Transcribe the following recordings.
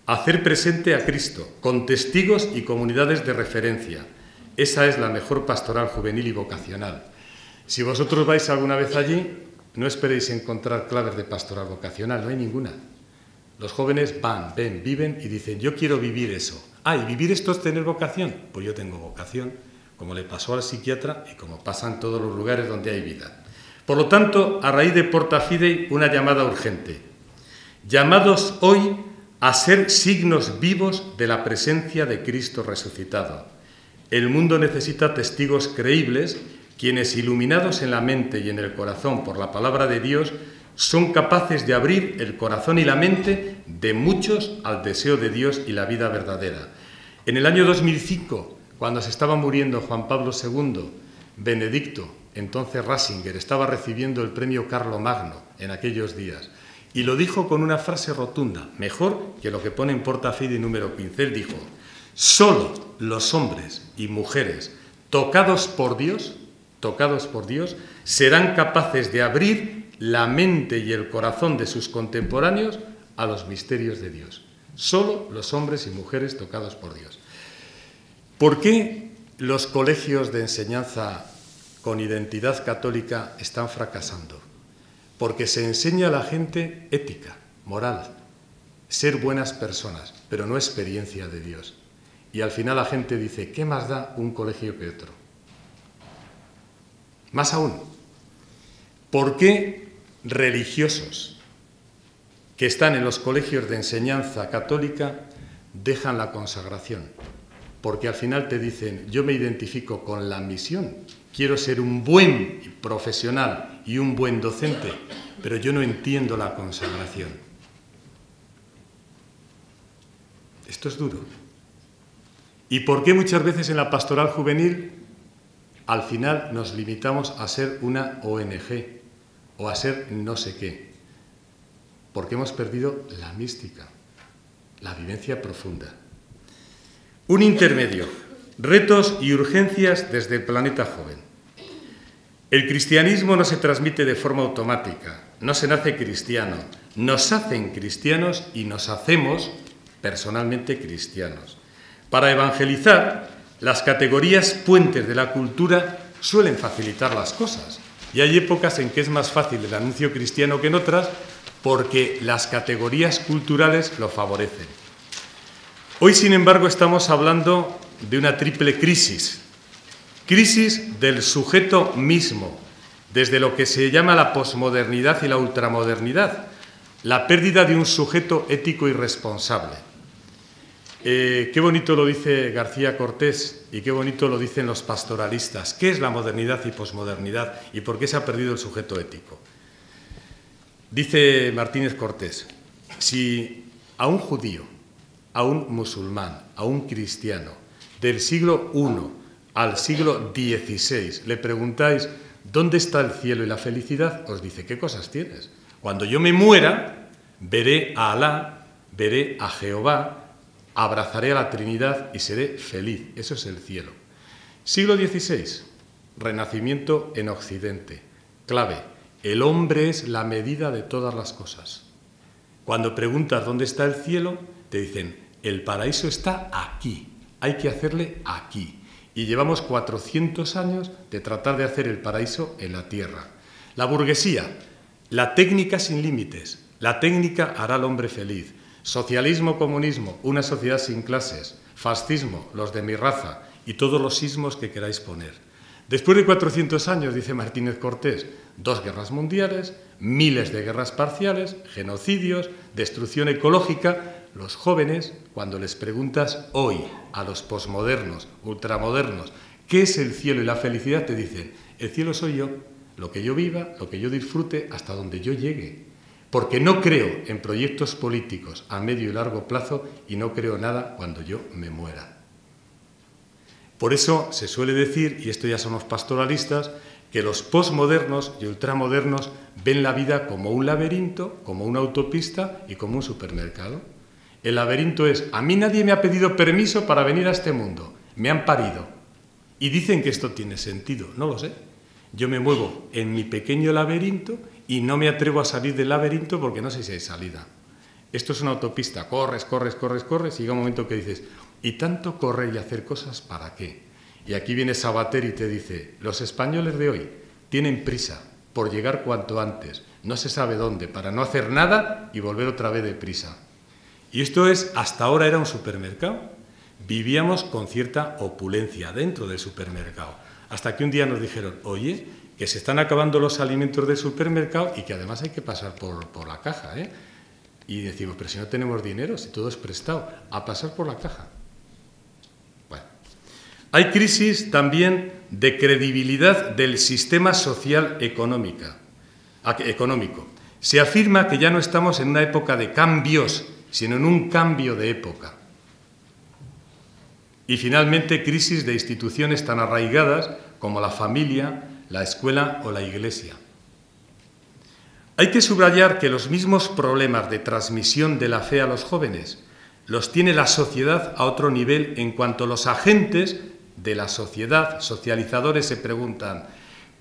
Hacer presente a Cristo, con testigos y comunidades de referencia. Esa es la mejor pastoral juvenil y vocacional. Si vosotros vais alguna vez allí, no esperéis encontrar claves de pastoral vocacional, no hay ninguna. Los jóvenes van, ven, viven y dicen, yo quiero vivir eso. Ah, ¿y vivir esto es tener vocación? Pues yo tengo vocación, como le pasó al psiquiatra y como pasa en todos los lugares donde hay vida. Por lo tanto, a raíz de Porta Fidei, una llamada urgente. Llamados hoy a ser signos vivos de la presencia de Cristo resucitado. El mundo necesita testigos creíbles, quienes, iluminados en la mente y en el corazón por la palabra de Dios, son capaces de abrir el corazón y la mente de muchos al deseo de Dios y la vida verdadera. En el año 2005, cuando se estaba muriendo Juan Pablo II, Benedicto, entonces Ratzinger, estaba recibiendo el premio Carlomagno en aquellos días, y lo dijo con una frase rotunda, mejor que lo que pone en Porta Fidei número 15. Él dijo, solo los hombres y mujeres tocados por Dios, serán capaces de abrir la mente y el corazón de sus contemporáneos a los misterios de Dios. Solo los hombres y mujeres tocados por Dios. ¿Por qué los colegios de enseñanza con identidad católica están fracasando? Porque se enseña a la gente ética, moral, ser buenas personas, pero no experiencia de Dios. Y al final la gente dice, ¿qué más da un colegio que otro? Más aún, ¿por qué religiosos que están en los colegios de enseñanza católica dejan la consagración? Porque al final te dicen, yo me identifico con la misión, quiero ser un buen profesional y un buen docente, pero yo no entiendo la consagración. Esto es duro. ¿Y por qué muchas veces en la pastoral juvenil al final nos limitamos a ser una ONG o a ser no sé qué? Porque hemos perdido la mística, la vivencia profunda. Un intermedio, retos y urgencias desde el planeta joven. El cristianismo no se transmite de forma automática, no se nace cristiano, nos hacen cristianos y nos hacemos personalmente cristianos. Para evangelizar, las categorías puentes de la cultura suelen facilitar las cosas. Y hay épocas en que es más fácil el anuncio cristiano que en otras porque las categorías culturales lo favorecen. Hoy, sin embargo, estamos hablando de una triple crisis. Crisis del sujeto mismo, desde lo que se llama la posmodernidad y la ultramodernidad, la pérdida de un sujeto ético y responsable. Qué bonito lo dice García Cortés y qué bonito lo dicen los pastoralistas. ¿Qué es la modernidad y posmodernidad y por qué se ha perdido el sujeto ético? Dice Martínez Cortés, si a un judío, a un musulmán, a un cristiano del siglo I al siglo XVI le preguntáis ¿dónde está el cielo y la felicidad? Os dice, ¿qué cosas tienes? Cuando yo me muera, veré a Alá, veré a Jehová, abrazaré a la Trinidad y seré feliz. Eso es el cielo. Siglo XVI, Renacimiento en Occidente. Clave, el hombre es la medida de todas las cosas. Cuando preguntas dónde está el cielo, te dicen, el paraíso está aquí, hay que hacerle aquí. Y llevamos 400 años de tratar de hacer el paraíso en la tierra. La burguesía, la técnica sin límites, la técnica hará al hombre feliz. Socialismo, comunismo, una sociedad sin clases, fascismo, los de mi raza y todos los sismos que queráis poner. Después de 400 años, dice Martínez Cortés, 2 guerras mundiales, miles de guerras parciales, genocidios, destrucción ecológica. Los jóvenes, cuando les preguntas hoy a los posmodernos, ultramodernos, ¿qué es el cielo y la felicidad? Te dicen, el cielo soy yo, lo que yo viva, lo que yo disfrute, hasta donde yo llegue. Porque no creo en proyectos políticos a medio y largo plazo y no creo nada cuando yo me muera. Por eso se suele decir, y esto ya son los pastoralistas, que los posmodernos y ultramodernos ven la vida como un laberinto, como una autopista y como un supermercado. El laberinto es, a mí nadie me ha pedido permiso para venir a este mundo, me han parido. Y dicen que esto tiene sentido, no lo sé. Yo me muevo en mi pequeño laberinto y no me atrevo a salir del laberinto porque no sé si hay salida. Esto es una autopista, corres, corres, corres, corres, y llega un momento que dices, ¿y tanto correr y hacer cosas para qué? Y aquí viene Sabater y te dice, los españoles de hoy tienen prisa por llegar cuanto antes, no se sabe dónde, para no hacer nada y volver otra vez deprisa. Y esto es, hasta ahora era un supermercado. Vivíamos con cierta opulencia dentro del supermercado, hasta que un día nos dijeron, oye, que se están acabando los alimentos del supermercado y que además hay que pasar por la caja, ¿eh? Y decimos, pero si no tenemos dinero, si todo es prestado, a pasar por la caja. Bueno, hay crisis también de credibilidad del sistema social económico. Se afirma que ya no estamos en una época de cambios, sino en un cambio de época. Y finalmente, crisis de instituciones tan arraigadas como la familia, la escuela o la iglesia. Hay que subrayar que los mismos problemas de transmisión de la fe a los jóvenes los tiene la sociedad a otro nivel en cuanto los agentes de la sociedad, socializadores, se preguntan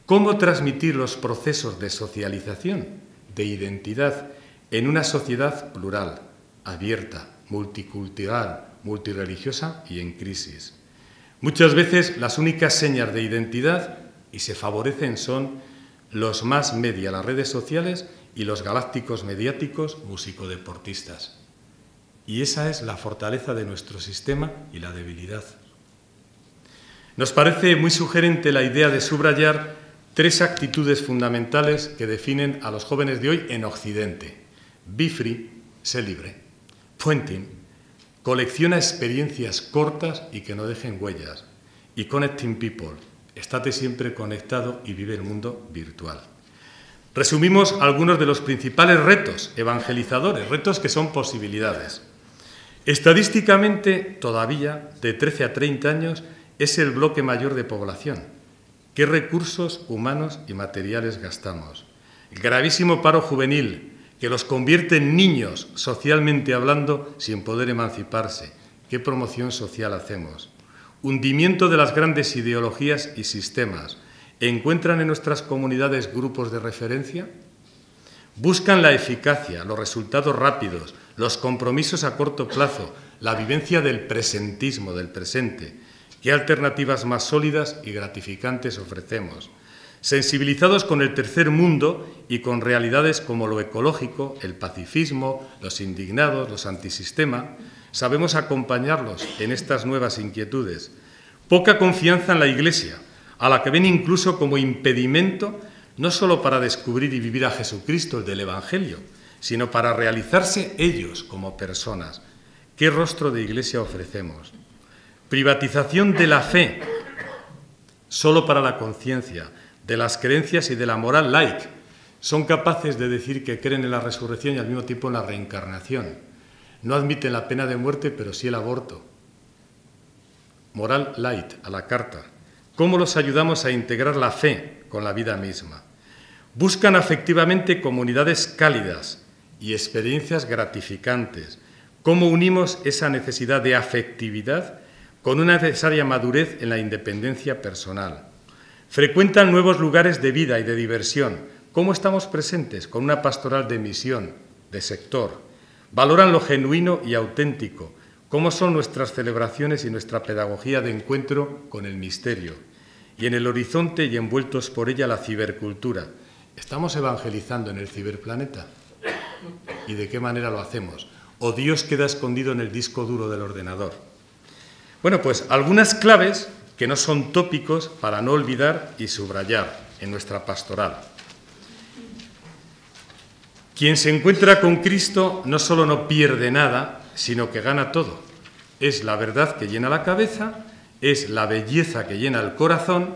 ¿cómo transmitir los procesos de socialización, de identidad, en una sociedad plural, abierta, multicultural, multirreligiosa y en crisis? Muchas veces las únicas señas de identidad y se favorecen son los más media, las redes sociales y los galácticos mediáticos musicodeportistas. Y esa es la fortaleza de nuestro sistema y la debilidad. Nos parece muy sugerente la idea de subrayar 3 actitudes fundamentales que definen a los jóvenes de hoy en Occidente. Be free, sé libre. Pointing, colecciona experiencias cortas y que no dejen huellas. Y connecting people, estate siempre conectado y vive el mundo virtual. Resumimos algunos de los principales retos evangelizadores, retos que son posibilidades. Estadísticamente, todavía, de 13 a 30 años, es el bloque mayor de población. ¿Qué recursos humanos y materiales gastamos? El gravísimo paro juvenil, que los convierte en niños, socialmente hablando, sin poder emanciparse. ¿Qué promoción social hacemos? Hundimiento de las grandes ideologías y sistemas. ¿Encuentran en nuestras comunidades grupos de referencia? Buscan la eficacia, los resultados rápidos, los compromisos a corto plazo, la vivencia del presentismo, del presente. ¿Qué alternativas más sólidas y gratificantes ofrecemos? Sensibilizados con el tercer mundo y con realidades como lo ecológico, el pacifismo, los indignados, los antisistema, sabemos acompañarlos en estas nuevas inquietudes. Poca confianza en la Iglesia, a la que ven incluso como impedimento no solo para descubrir y vivir a Jesucristo, el del Evangelio, sino para realizarse ellos como personas. ¿Qué rostro de Iglesia ofrecemos? Privatización de la fe, solo para la conciencia, de las creencias y de la moral light. Son capaces de decir que creen en la resurrección y al mismo tiempo en la reencarnación. No admiten la pena de muerte, pero sí el aborto. Moral light, a la carta. ¿Cómo los ayudamos a integrar la fe con la vida misma? Buscan afectivamente comunidades cálidas y experiencias gratificantes. ¿Cómo unimos esa necesidad de afectividad con una necesaria madurez en la independencia personal? Frecuentan nuevos lugares de vida y de diversión. ¿Cómo estamos presentes con una pastoral de misión, de sector? Valoran lo genuino y auténtico. ¿Cómo son nuestras celebraciones y nuestra pedagogía de encuentro con el misterio? Y en el horizonte y envueltos por ella la cibercultura. ¿Estamos evangelizando en el ciberplaneta? ¿Y de qué manera lo hacemos? ¿O Dios queda escondido en el disco duro del ordenador? Bueno, pues algunas claves que no son tópicos para no olvidar y subrayar en nuestra pastoral. Quien se encuentra con Cristo no solo no pierde nada, sino que gana todo. Es la verdad que llena la cabeza, es la belleza que llena el corazón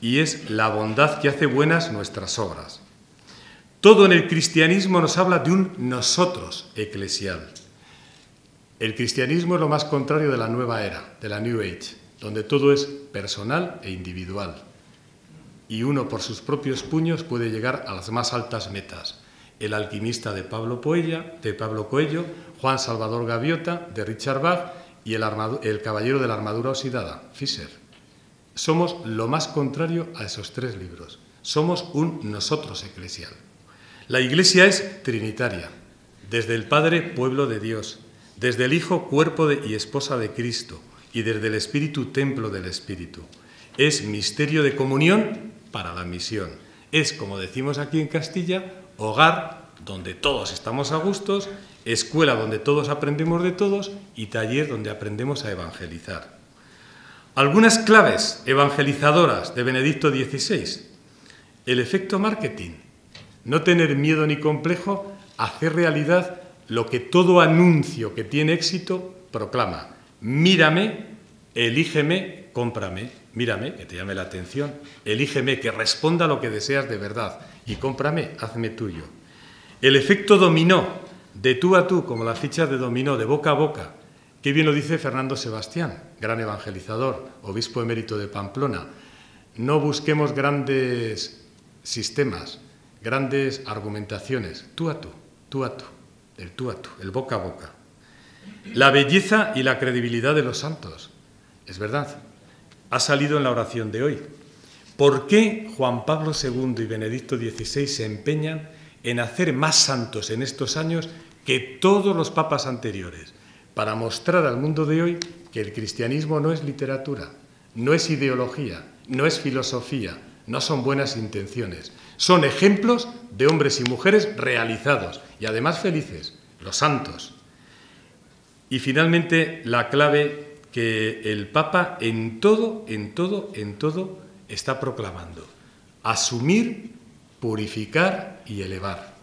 y es la bondad que hace buenas nuestras obras. Todo en el cristianismo nos habla de un nosotros eclesial. El cristianismo es lo más contrario de la nueva era, de la New Age, donde todo es personal e individual. Y uno por sus propios puños puede llegar a las más altas metas. El alquimista de Pablo Coelho, Juan Salvador Gaviota, de Richard Bach, y el caballero de la armadura oxidada, Fisher. Somos lo más contrario a esos 3 libros. Somos un nosotros eclesial. La Iglesia es trinitaria. desde el Padre, pueblo de Dios, desde el Hijo, cuerpo y esposa de Cristo, y desde el Espíritu, templo del Espíritu. Es misterio de comunión para la misión. Es, como decimos aquí en Castilla, hogar donde todos estamos a gustos, escuela donde todos aprendemos de todos y taller donde aprendemos a evangelizar. Algunas claves evangelizadoras de Benedicto XVI. El efecto marketing. No tener miedo ni complejo a hacer realidad lo que todo anuncio que tiene éxito proclama. Mírame, elígeme, cómprame. Mírame, que te llame la atención. Elígeme, que responda a lo que deseas de verdad. Y cómprame, hazme tuyo. El efecto dominó, de tú a tú, como las fichas de dominó, de boca a boca. Qué bien lo dice Fernando Sebastián, gran evangelizador, obispo emérito de Pamplona. No busquemos grandes sistemas, grandes argumentaciones. Tú a tú, el boca a boca. La belleza y la credibilidad de los santos. Es verdad, ha salido en la oración de hoy. ¿Por qué Juan Pablo II y Benedicto XVI se empeñan en hacer más santos en estos años que todos los papas anteriores? Para mostrar al mundo de hoy que el cristianismo no es literatura, no es ideología, no es filosofía, no son buenas intenciones. Son ejemplos de hombres y mujeres realizados y además felices, los santos. Y finalmente la clave que el Papa en todo está proclamando. Asumir, purificar y elevar.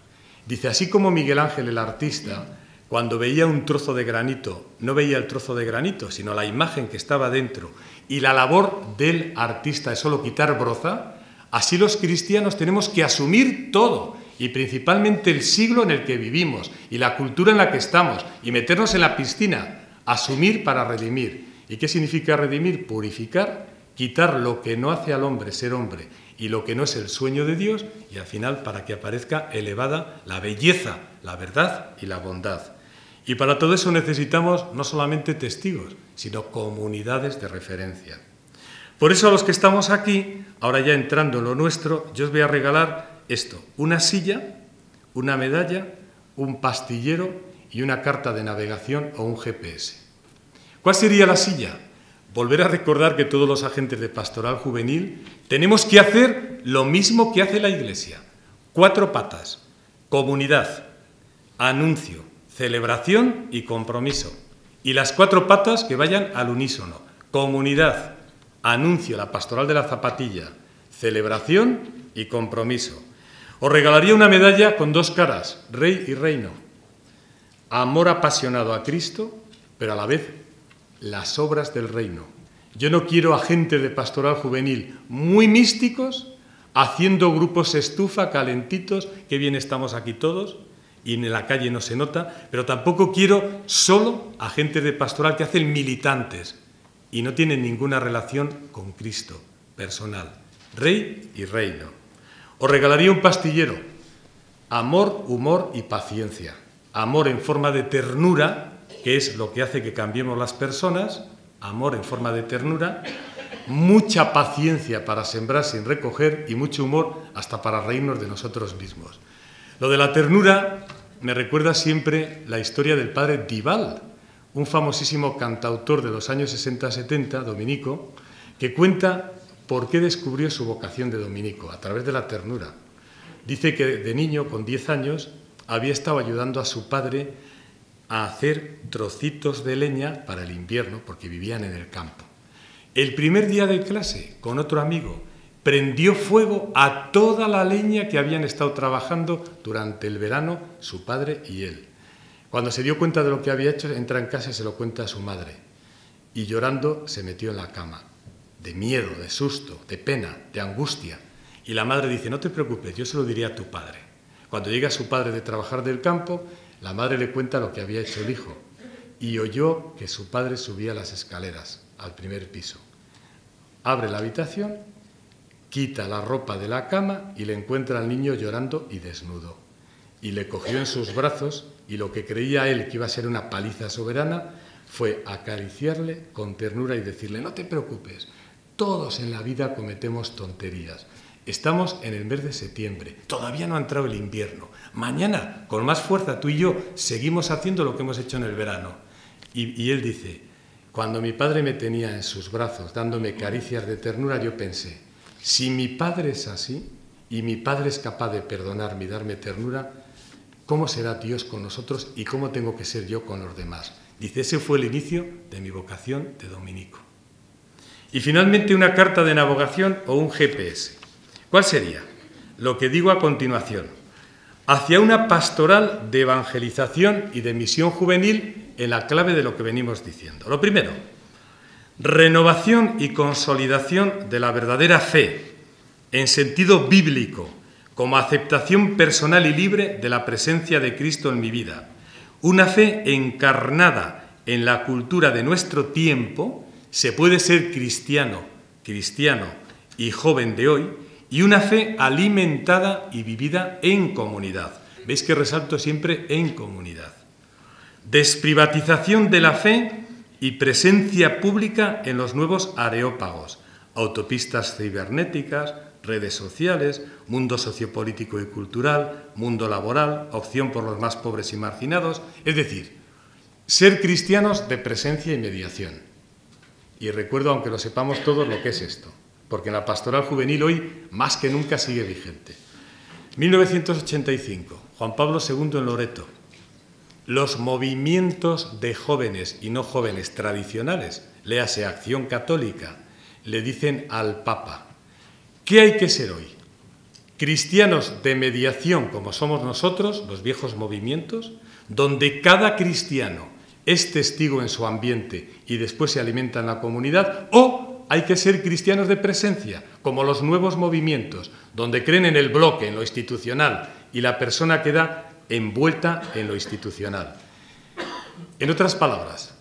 Dice, así como Miguel Ángel el artista, cuando veía un trozo de granito, no veía el trozo de granito, sino la imagen que estaba dentro, y la labor del artista es solo quitar broza, así los cristianos tenemos que asumir todo, y principalmente el siglo en el que vivimos, y la cultura en la que estamos, y meternos en la piscina, asumir para redimir. ¿Y qué significa redimir? Purificar, quitar lo que no hace al hombre ser hombre, y lo que no es el sueño de Dios, y al final para que aparezca elevada la belleza, la verdad y la bondad. Y para todo eso necesitamos no solamente testigos, sino comunidades de referencia. Por eso a los que estamos aquí, ahora ya entrando en lo nuestro, yo os voy a regalar esto, una silla, una medalla, un pastillero y una carta de navegación o un GPS. ¿Cuál sería la silla? Volver a recordar que todos los agentes de pastoral juvenil tenemos que hacer lo mismo que hace la Iglesia. 4 patas, comunidad, anuncio, celebración y compromiso. Y las 4 patas que vayan al unísono. Comunidad, anuncio, la pastoral de la zapatilla, celebración y compromiso. Os regalaría una medalla con 2 caras, rey y reino. Amor apasionado a Cristo, pero a la vez las obras del reino. Yo no quiero agentes de pastoral juvenil muy místicos, haciendo grupos estufa, calentitos, qué bien estamos aquí todos, y en la calle no se nota, pero tampoco quiero solo agentes de pastoral que hacen militantes y no tienen ninguna relación con Cristo, personal, rey y reino. Os regalaría un pastillero, amor, humor y paciencia. Amor en forma de ternura, que es lo que hace que cambiemos las personas, amor en forma de ternura, mucha paciencia para sembrar sin recoger y mucho humor hasta para reírnos de nosotros mismos. Lo de la ternura me recuerda siempre la historia del padre Dival, un famosísimo cantautor de los años 60-70, dominico, que cuenta por qué descubrió su vocación de dominico, a través de la ternura. Dice que de niño, con 10 años, había estado ayudando a su padre a hacer trocitos de leña para el invierno, porque vivían en el campo. El primer día de clase, con otro amigo, prendió fuego a toda la leña que habían estado trabajando durante el verano su padre y él. Cuando se dio cuenta de lo que había hecho, entra en casa y se lo cuenta a su madre. Y llorando se metió en la cama, de miedo, de susto, de pena, de angustia. Y la madre dice, no te preocupes, yo se lo diré a tu padre. Cuando llega su padre de trabajar del campo, la madre le cuenta lo que había hecho el hijo y oyó que su padre subía las escaleras al primer piso. Abre la habitación, quita la ropa de la cama y le encuentra al niño llorando y desnudo. Y le cogió en sus brazos y lo que creía él que iba a ser una paliza soberana fue acariciarle con ternura y decirle, no te preocupes, todos en la vida cometemos tonterías. Estamos en el mes de septiembre, todavía no ha entrado el invierno. Mañana, con más fuerza, tú y yo seguimos haciendo lo que hemos hecho en el verano. Y él dice, cuando mi padre me tenía en sus brazos, dándome caricias de ternura, yo pensé, si mi padre es así, y mi padre es capaz de perdonarme y darme ternura, ¿cómo será Dios con nosotros y cómo tengo que ser yo con los demás? Dice, ese fue el inicio de mi vocación de dominico. Y finalmente una carta de navegación o un GPS. ¿Cuál sería? Lo que digo a continuación. Hacia una pastoral de evangelización y de misión juvenil en la clave de lo que venimos diciendo. Lo primero, renovación y consolidación de la verdadera fe en sentido bíblico, como aceptación personal y libre de la presencia de Cristo en mi vida. Una fe encarnada en la cultura de nuestro tiempo. Se puede ser cristiano y joven de hoy, y una fe alimentada y vivida en comunidad. ¿Veis que resalto siempre en comunidad? Desprivatización de la fe y presencia pública en los nuevos areópagos, autopistas cibernéticas, redes sociales, mundo sociopolítico y cultural, mundo laboral, opción por los más pobres y marginados. Es decir, ser cristianos de presencia y mediación. Y recuerdo, aunque lo sepamos todos, lo que es esto, porque en la pastoral juvenil hoy más que nunca sigue vigente. 1985, Juan Pablo II en Loreto. Los movimientos de jóvenes y no jóvenes tradicionales, léase Acción Católica, le dicen al Papa, ¿qué hay que ser hoy? Cristianos de mediación como somos nosotros, los viejos movimientos, donde cada cristiano es testigo en su ambiente y después se alimenta en la comunidad, o hay que ser cristianos de presencia, como los nuevos movimientos, donde creen en el bloque, en lo institucional, y la persona queda envuelta en lo institucional. En otras palabras,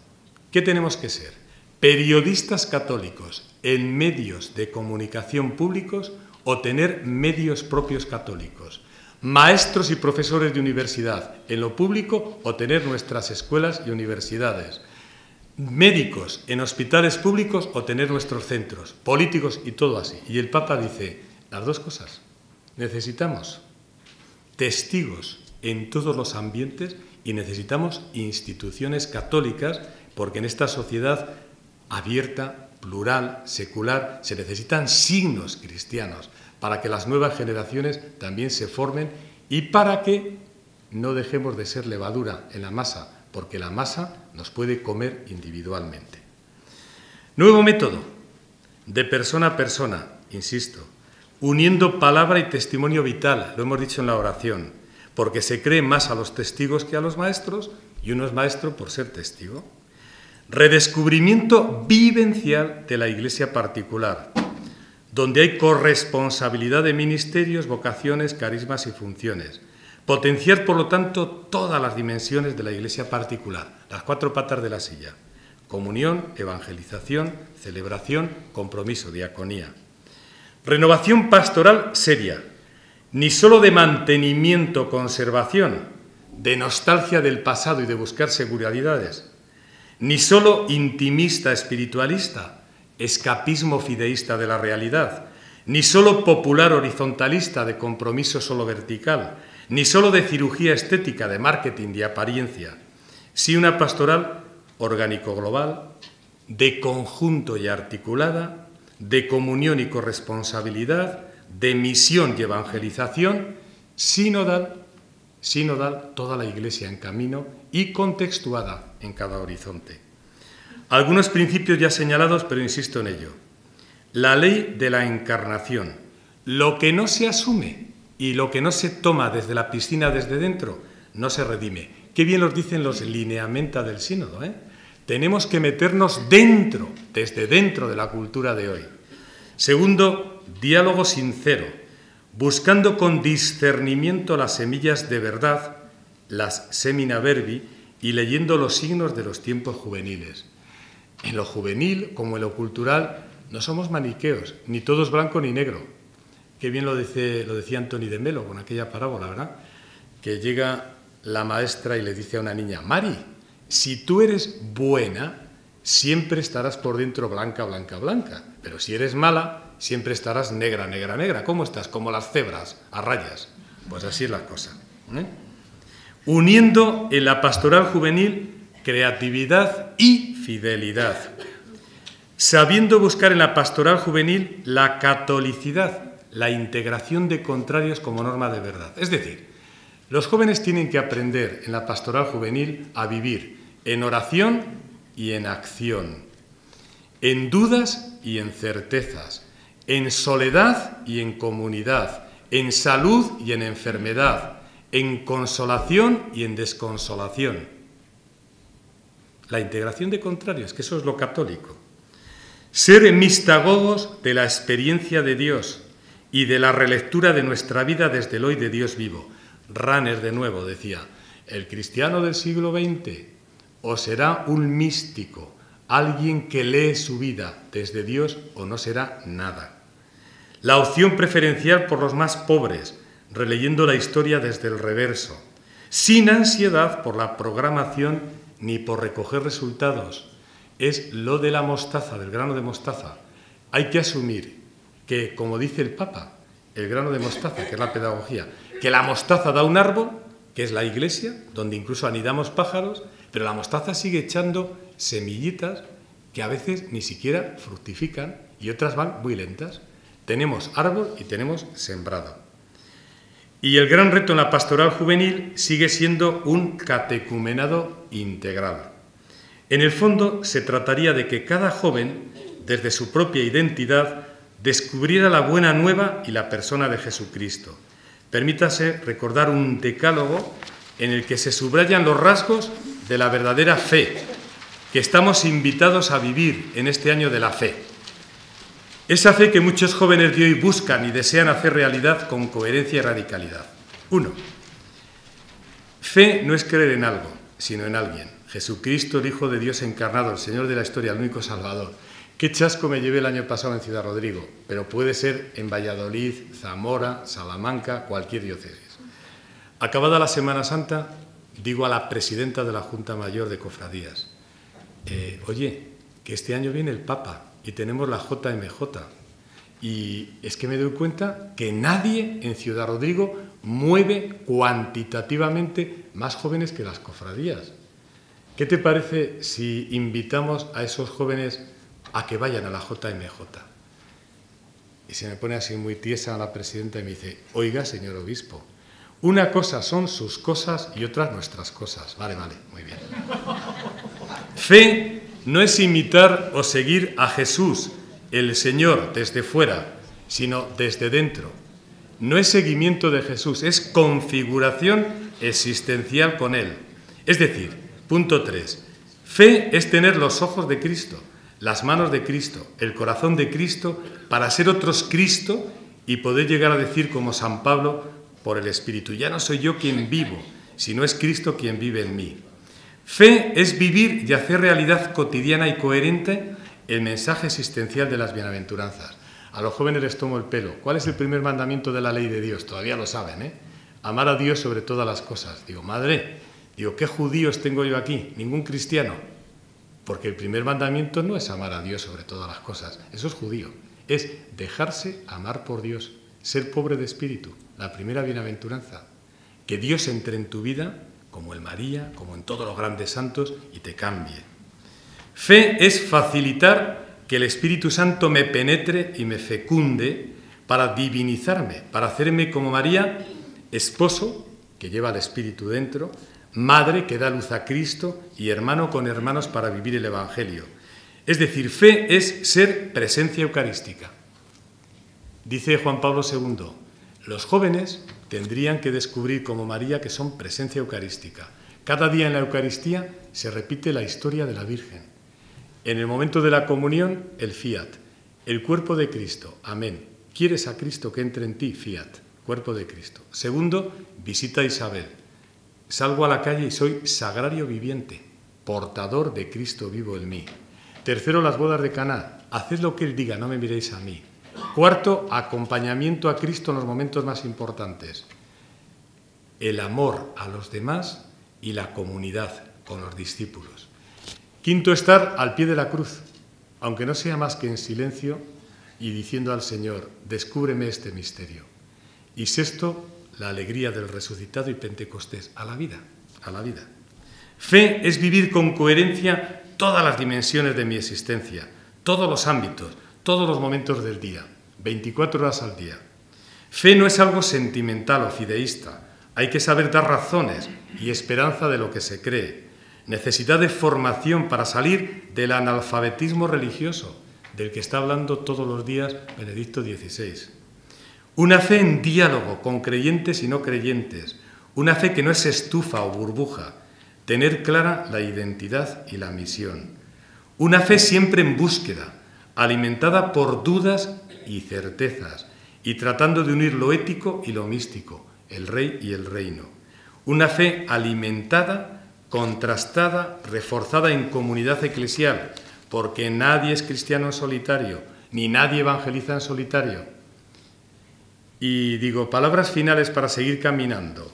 ¿qué tenemos que ser? Periodistas católicos en medios de comunicación públicos o tener medios propios católicos. Maestros y profesores de universidad en lo público o tener nuestras escuelas y universidades. Médicos en hospitales públicos o tener nuestros centros. Políticos y todo así. Y el Papa dice, las dos cosas. Necesitamos testigos en todos los ambientes y necesitamos instituciones católicas porque en esta sociedad abierta, plural, secular, se necesitan signos cristianos para que las nuevas generaciones también se formen y para que no dejemos de ser levadura en la masa, porque la masa nos puede comer individualmente. Nuevo método, de persona a persona, insisto, uniendo palabra y testimonio vital, lo hemos dicho en la oración, porque se cree más a los testigos que a los maestros, y uno es maestro por ser testigo. Redescubrimiento vivencial de la Iglesia particular, donde hay corresponsabilidad de ministerios, vocaciones, carismas y funciones. Potenciar, por lo tanto, todas las dimensiones de la Iglesia particular, las cuatro patas de la silla. Comunión, evangelización, celebración, compromiso, diaconía. Renovación pastoral seria, ni solo de mantenimiento, conservación, de nostalgia del pasado y de buscar seguridades, ni solo intimista, espiritualista, escapismo fideísta de la realidad, ni solo popular horizontalista de compromiso solo vertical, ni solo de cirugía estética, de marketing, de apariencia, sí una pastoral orgánico-global, de conjunto y articulada, de comunión y corresponsabilidad, de misión y evangelización, sinodal, toda la Iglesia en camino y contextuada en cada horizonte. Algunos principios ya señalados, pero insisto en ello. La ley de la encarnación. Lo que no se asume y lo que no se toma desde la piscina, desde dentro, no se redime. Qué bien los dicen los lineamenta del sínodo, ¿eh? Tenemos que meternos dentro, desde dentro de la cultura de hoy. Segundo, diálogo sincero, buscando con discernimiento las semillas de verdad, las semina verbi, y leyendo los signos de los tiempos juveniles. En lo juvenil, como en lo cultural, no somos maniqueos, ni todo es blanco ni negro. Qué bien lo decía Antoni de Melo con aquella parábola, ¿verdad? Que llega la maestra y le dice a una niña, Mari, si tú eres buena, siempre estarás por dentro blanca, blanca, blanca. Pero si eres mala, siempre estarás negra, negra, negra. ¿Cómo estás? Como las cebras, a rayas. Pues así es la cosa, ¿eh? Uniendo en la pastoral juvenil creatividad y fidelidad, sabiendo buscar en la pastoral juvenil la catolicidad, la integración de contrarios como norma de verdad. Es decir, los jóvenes tienen que aprender en la pastoral juvenil a vivir en oración y en acción, en dudas y en certezas, en soledad y en comunidad, en salud y en enfermedad, en consolación y en desconsolación. La integración de contrarios, que eso es lo católico. Ser mistagogos de la experiencia de Dios y de la relectura de nuestra vida desde el hoy de Dios vivo. Runner de nuevo decía, el cristiano del siglo XX o será un místico, alguien que lee su vida desde Dios, o no será nada. La opción preferencial por los más pobres, releyendo la historia desde el reverso, sin ansiedad por la programación ni por recoger resultados. Es lo de la mostaza, del grano de mostaza. Hay que asumir que, como dice el Papa, el grano de mostaza, que es la pedagogía, que la mostaza da un árbol, que es la iglesia, donde incluso anidamos pájaros, pero la mostaza sigue echando semillitas que a veces ni siquiera fructifican y otras van muy lentas. Tenemos árbol y tenemos sembrado. Y el gran reto en la pastoral juvenil sigue siendo un catecumenado integral. En el fondo, se trataría de que cada joven, desde su propia identidad, descubriera la buena nueva y la persona de Jesucristo. Permítase recordar un decálogo en el que se subrayan los rasgos de la verdadera fe, que estamos invitados a vivir en este año de la fe. Esa fe que muchos jóvenes de hoy buscan y desean hacer realidad con coherencia y radicalidad. 1. Fe no es creer en algo, sino en alguien. Jesucristo, el Hijo de Dios encarnado, el Señor de la historia, el único Salvador. Qué chasco me llevé el año pasado en Ciudad Rodrigo, pero puede ser en Valladolid, Zamora, Salamanca, cualquier diócesis. Acabada la Semana Santa, digo a la presidenta de la Junta Mayor de Cofradías, oye, que este año viene el Papa y tenemos la JMJ. Y es que me doy cuenta que nadie en Ciudad Rodrigo mueve cuantitativamente más jóvenes que las cofradías. ¿Qué te parece si invitamos a esos jóvenes a que vayan a la JMJ? Y se me pone así muy tiesa la presidenta y me dice, oiga, señor obispo, una cosa son sus cosas y otras nuestras cosas. Vale, muy bien. Fe no es imitar o seguir a Jesús, el Señor, desde fuera, sino desde dentro. No es seguimiento de Jesús, es configuración existencial con Él. Es decir, punto 3, fe es tener los ojos de Cristo, las manos de Cristo, el corazón de Cristo, para ser otros Cristo y poder llegar a decir como San Pablo, por el Espíritu, ya no soy yo quien vivo, sino es Cristo quien vive en mí. Fe es vivir y hacer realidad cotidiana y coherente el mensaje existencial de las bienaventuranzas. A los jóvenes les tomo el pelo. ¿Cuál es el primer mandamiento de la ley de Dios? Todavía lo saben, ¿eh? Amar a Dios sobre todas las cosas. Digo, madre, ¿qué judíos tengo yo aquí? Ningún cristiano. Porque el primer mandamiento no es amar a Dios sobre todas las cosas. Eso es judío. Es dejarse amar por Dios, ser pobre de espíritu. La primera bienaventuranza. Que Dios entre en tu vida, como en María, como en todos los grandes santos, y te cambie. Fe es facilitar que el Espíritu Santo me penetre y me fecunde para divinizarme, para hacerme como María, esposo, que lleva el Espíritu dentro, madre, que da luz a Cristo, y hermano con hermanos para vivir el Evangelio. Es decir, fe es ser presencia eucarística. Dice Juan Pablo II, los jóvenes tendrían que descubrir como María que son presencia eucarística. Cada día en la Eucaristía se repite la historia de la Virgen. En el momento de la comunión, el fiat, el cuerpo de Cristo, amén. ¿Quieres a Cristo que entre en ti? Fiat, cuerpo de Cristo. Segundo, visita a Isabel. Salgo a la calle y soy sagrario viviente, portador de Cristo vivo en mí. Tercero, las bodas de Caná. Haced lo que Él diga, no me miréis a mí. Cuarto, acompañamiento a Cristo en los momentos más importantes. El amor a los demás y la comunidad con los discípulos. Quinto, estar al pie de la cruz, aunque no sea más que en silencio y diciendo al Señor, descúbreme este misterio. Y sexto, la alegría del resucitado y Pentecostés, a la vida, a la vida. Fe es vivir con coherencia todas las dimensiones de mi existencia, todos los ámbitos, todos los momentos del día, 24 horas al día. Fe no es algo sentimental o fideísta, hay que saber dar razones y esperanza de lo que se cree. Necesidad de formación para salir del analfabetismo religioso, del que está hablando todos los días Benedicto XVI. Una fe en diálogo con creyentes y no creyentes, una fe que no es estufa o burbuja, tener clara la identidad y la misión. Una fe siempre en búsqueda, alimentada por dudas y certezas, y tratando de unir lo ético y lo místico, el rey y el reino. Una fe alimentada, contrastada, reforzada en comunidad eclesial, porque nadie es cristiano en solitario, ni nadie evangeliza en solitario. Y digo, palabras finales para seguir caminando.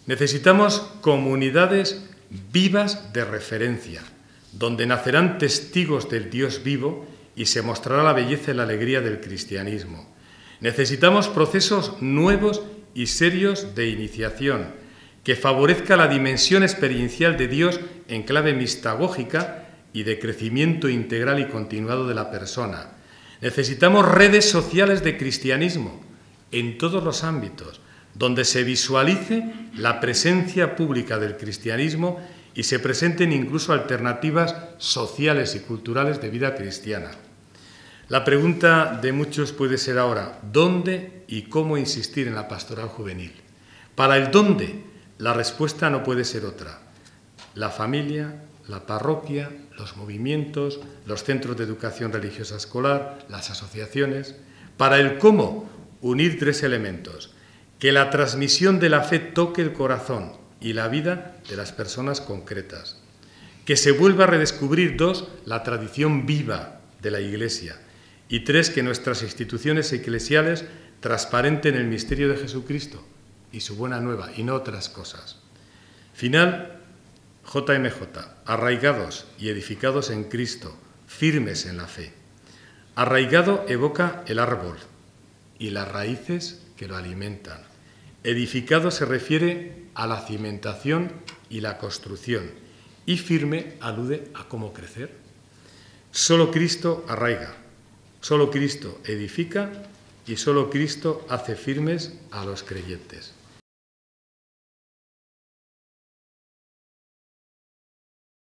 Necesitamos comunidades vivas de referencia, donde nacerán testigos del Dios vivo y se mostrará la belleza y la alegría del cristianismo. Necesitamos procesos nuevos y serios de iniciación, que favorezca la dimensión experiencial de Dios en clave mistagógica y de crecimiento integral y continuado de la persona. Necesitamos redes sociales de cristianismo en todos los ámbitos, donde se visualice la presencia pública del cristianismo y se presenten incluso alternativas sociales y culturales de vida cristiana. La pregunta de muchos puede ser ahora, ¿dónde y cómo insistir en la pastoral juvenil? Para el dónde, la respuesta no puede ser otra. La familia, la parroquia, los movimientos, los centros de educación religiosa escolar, las asociaciones. Para el cómo, unir tres elementos. Que la transmisión de la fe toque el corazón y la vida de las personas concretas. Que se vuelva a redescubrir, dos, la tradición viva de la Iglesia. Y tres, que nuestras instituciones eclesiales transparenten el misterio de Jesucristo y su buena nueva, y no otras cosas. Final, JMJ, arraigados y edificados en Cristo, firmes en la fe. Arraigado evoca el árbol y las raíces que lo alimentan. Edificado se refiere a la cimentación y la construcción, y firme alude a cómo crecer. Solo Cristo arraiga, solo Cristo edifica y solo Cristo hace firmes a los creyentes.